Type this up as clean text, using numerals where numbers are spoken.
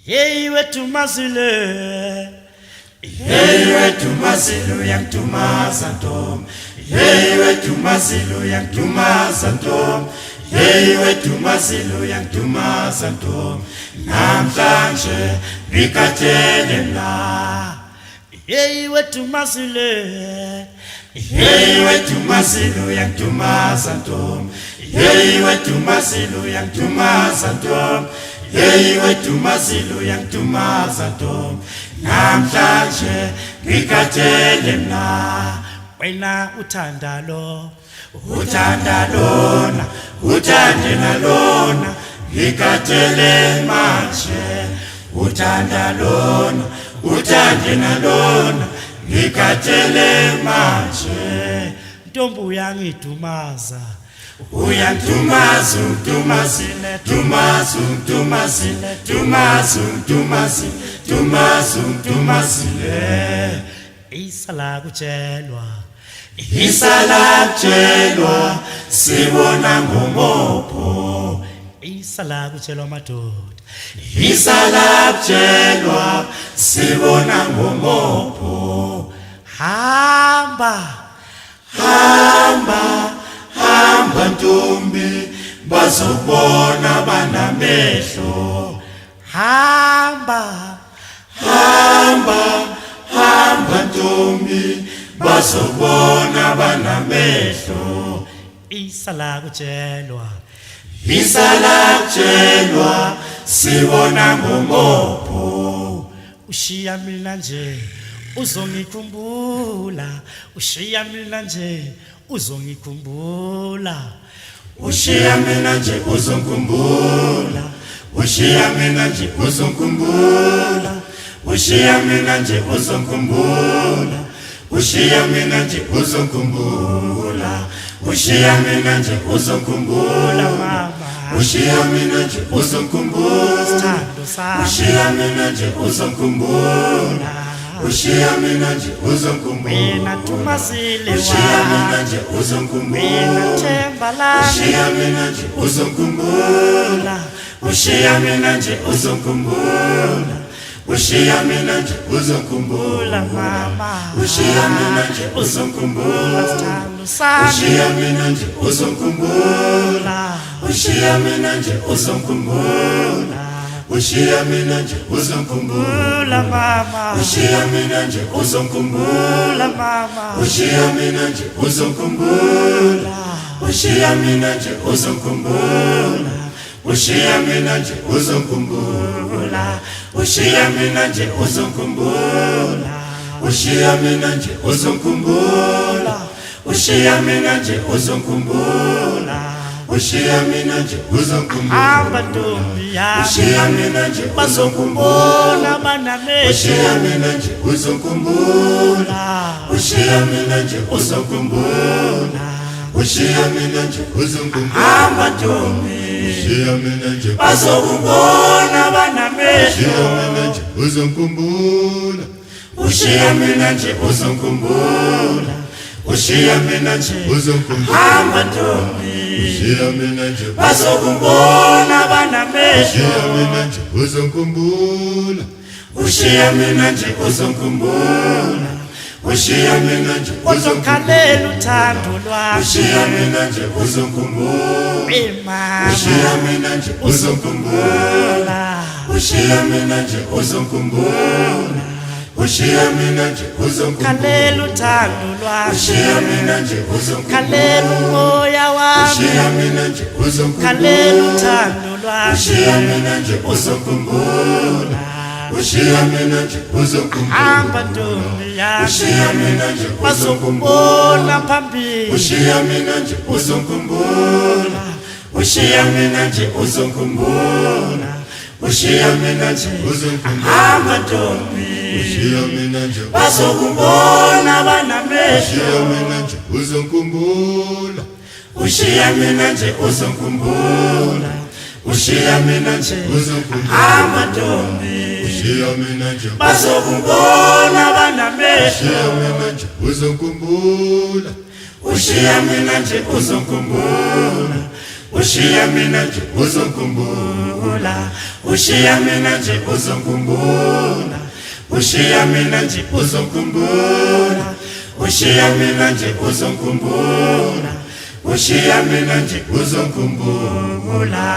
Hey wethu mazile, Hey wethu mazilu yantumaza ntom, Hey wethu mazilu yantumaza ntom, Hey wethu mazilu yantumaza ntom, namhlanje ngikhathele mna. hey wethu mazile, Hey wethu mazilu yantumaza ntom, Hey wethu mazilu yantumaza ntom, Hey wethu mazilu yantumaza ntom, namhlanje ngikhathele mna. wena uthanda lo, Uthanda lona, uthande nalona, ngikhathele manje. Uthanda lona, uthande nalona, ngikhathele manje. ntombi uyangidumaza, Uyantumaza, untumazile, tumaza, untumazile, tumaza, untumazile, tumaza, untumazile. isala kutshelwa, Isala kutshelwa sibona ngomopho, isala kutshelwa madoda, isala kutshelwa sibona ngomopho. hamba Hamba, hamba ntombi, bazobona banamehlo. hamba Hamba, hamba ntombi, bazobona banamehlo. isala kutshelwa, Isala kutshelwa sibona ngomopho. ushiya mina nje uzongikhumbula, ushiya mina nje uzongikhumbula, Ushiya mina nje uzongikhumbula, ushiya mina nje uzongikhumbula, ushiya mina nje uzongikhumbula, ushiya mina nje uzongikhumbula, ushiya mina nje uzongikhumbula mama ushiya mina nje uzongikhumbula, sithando sami ushiya mina nje uzongikhumbula, ushiya mina nje uzongikhumbula, wena tumazile ushiya mina wa, nje uzongikhumbula, wena themba lami ushiya mina nje uzongikhumbula, ushiya mina nje uzongikhumbula, ushiya mina nje uzongikhumbula, mama ushiya mina nje uzongikhumbula, sithando sami ushiya mina nje uzongikhumbula, ushiya mina nje uzongikhumbula, ushiya mina nje uzongikhumbula, mama ushiya mina nje uzongikhumbula, mama ushiya mina nje uzongikhumbula, ushiya mina nje uzongikhumbula, ushiya mina nje uzongikhumbula, ushiya mina nje uzongikhumbula, ushiya mina nje uzongikhumbula, ushiya mina nje uzongikhumbula, ushiya mina nje uzongikhumbula, hamba ntombi yami ushiya mina nje uzongikhumbula, bazokubona banamehlo, ushiya mina nje uzongikhumbula, ushiya mina nje uzongikhumbula, ushiya mina nje uzongikhumbula, hamba ntombi ushiya mina nje bazokubona banamehlo, ushiya mina nje uzongikhumbula, ushiya mina nje uzongikhumbula, ushiya mina nje uzongikhumbula, hamba ntombi ushiya mina nje bazokubona banamehlo, ushiya mina nje uzongikhumbula, ushiya mina nje uzongikhumbula, ushiya mina nje uzokhalela uthando lwami ushiya mina nje uzongikhumbula, mama ushiya mina nje uzongikhumbula, ushiya mina nje uzongikhumbula, ushiya mina nje uzongikhumbula, khalela uthando lwami ushiya mina nje uzongikhumbula, khalela umoya wami ushiya mina nje uzongikhumbula, khalela uthando lwami ushiya mina nje uzongikhumbula, ushiya mina nje uzongikhumbula, hamba ntombi yami ushiya mina nje uzongikhumbula, bazokubona phambili, ushiya mina nje uzongikhumbula, ushiya mina nje uzongikhumbula, ushiya mina nje uzongikhumbula, hamba ntombi ushiya mina nje bazokubona banamehlo, ushiya mina nje uzongikhumbula, ushiya mina nje uzongikhumbula, ushiya mina nje uzongikhumbula, hamba ntombi ushiya mina nje bazokubona banamehlo, ushiya mina nje uzongikhumbula, ushiya mina nje uzongikhumbula, Ushiamina nje uzonkumbula, ushiamina nje uzonkumbula, ushiamina nje uzonkumbula, ushiamina nje uzonkumbula, ushiamina nje uzonkumbula.